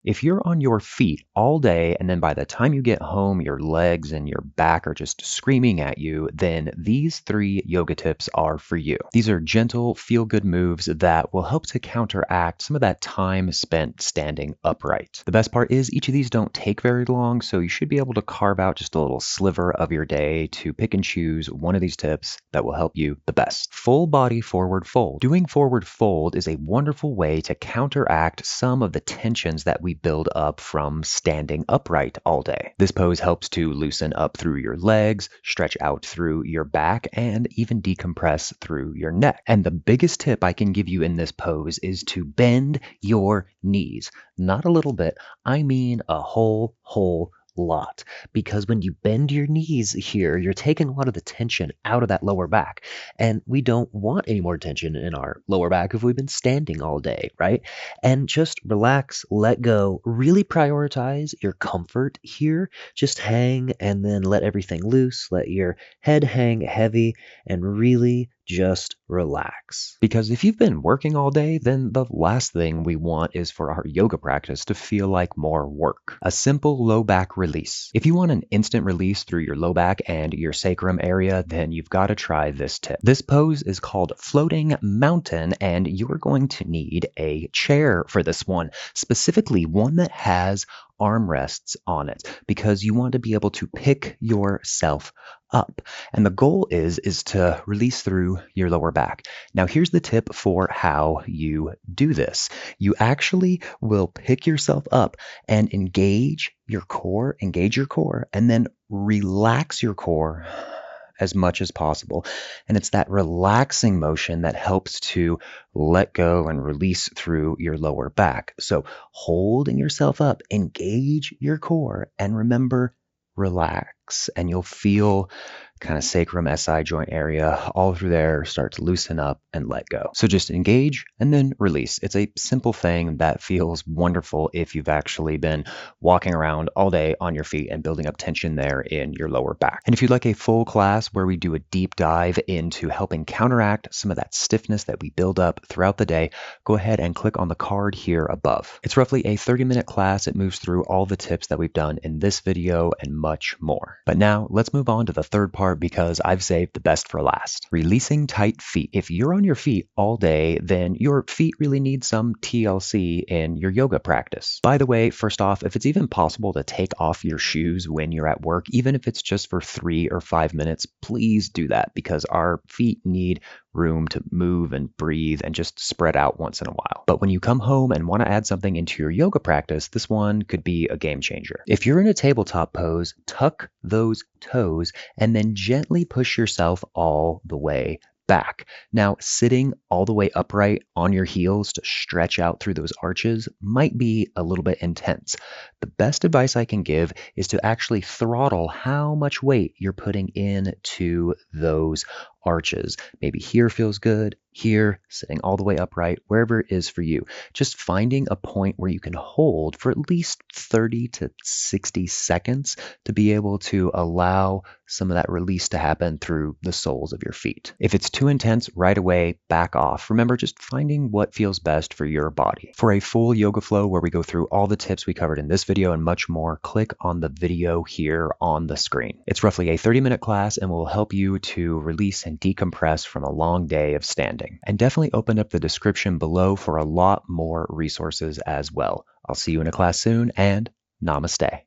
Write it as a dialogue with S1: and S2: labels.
S1: If you're on your feet all day and then by the time you get home, your legs and your back are just screaming at you, then these 3 yoga tips are for you. These are gentle, feel-good moves that will help to counteract some of that time spent standing upright. The best part is each of these don't take very long, so you should be able to carve out just a little sliver of your day to pick and choose one of these tips that will help you the best. Full body forward fold. Doing forward fold is a wonderful way to counteract some of the tensions that we build up from standing upright all day. This pose helps to loosen up through your legs, stretch out through your back, and even decompress through your neck. And the biggest tip I can give you in this pose is to bend your knees. Not a little bit, I mean a whole lot, because when you bend your knees here, you're taking a lot of the tension out of that lower back, and we don't want any more tension in our lower back if we've been standing all day, right? And just relax, let go, really prioritize your comfort here. Just hang and then let everything loose, let your head hang heavy, and really just relax. Because if you've been working all day, then the last thing we want is for our yoga practice to feel like more work. A simple low back release. If you want an instant release through your low back and your sacrum area, then you've got to try this tip. This pose is called floating mountain, and you're going to need a chair for this one, specifically one that has armrests on it, because you want to be able to pick yourself up. And the goal is to release through your lower back. Now, here's the tip for how you do this. You actually will pick yourself up and engage your core, and then relax your core as much as possible. And it's that relaxing motion that helps to let go and release through your lower back. So holding yourself up, engage your core, and remember, relax, and you'll feel kind of sacrum SI joint area all through there start to loosen up and let go. So just engage and then release. It's a simple thing that feels wonderful if you've actually been walking around all day on your feet and building up tension there in your lower back. And if you'd like a full class where we do a deep dive into helping counteract some of that stiffness that we build up throughout the day, go ahead and click on the card here above. It's roughly a 30-minute class. It moves through all the tips that we've done in this video and much more. But now let's move on to the third part, because I've saved the best for last. Releasing tight feet. If you're on your feet all day, then your feet really need some TLC in your yoga practice. By the way, first off, if it's even possible to take off your shoes when you're at work, even if it's just for 3 or 5 minutes, please do that, because our feet need room to move and breathe and just spread out once in a while. But when you come home and want to add something into your yoga practice, this one could be a game changer. If you're in a tabletop pose, tuck those toes and then gently push yourself all the way back. Now, sitting all the way upright on your heels to stretch out through those arches might be a little bit intense. The best advice I can give is to actually throttle how much weight you're putting into those arches. Maybe here feels good, here, sitting all the way upright, wherever it is for you. Just finding a point where you can hold for at least 30 to 60 seconds to be able to allow some of that release to happen through the soles of your feet. If it's too intense right away, back off. Remember, just finding what feels best for your body. For a full yoga flow where we go through all the tips we covered in this video and much more, click on the video here on the screen. It's roughly a 30-minute class and will help you to release and decompress from a long day of standing. And definitely open up the description below for a lot more resources as well. I'll see you in a class soon, and namaste.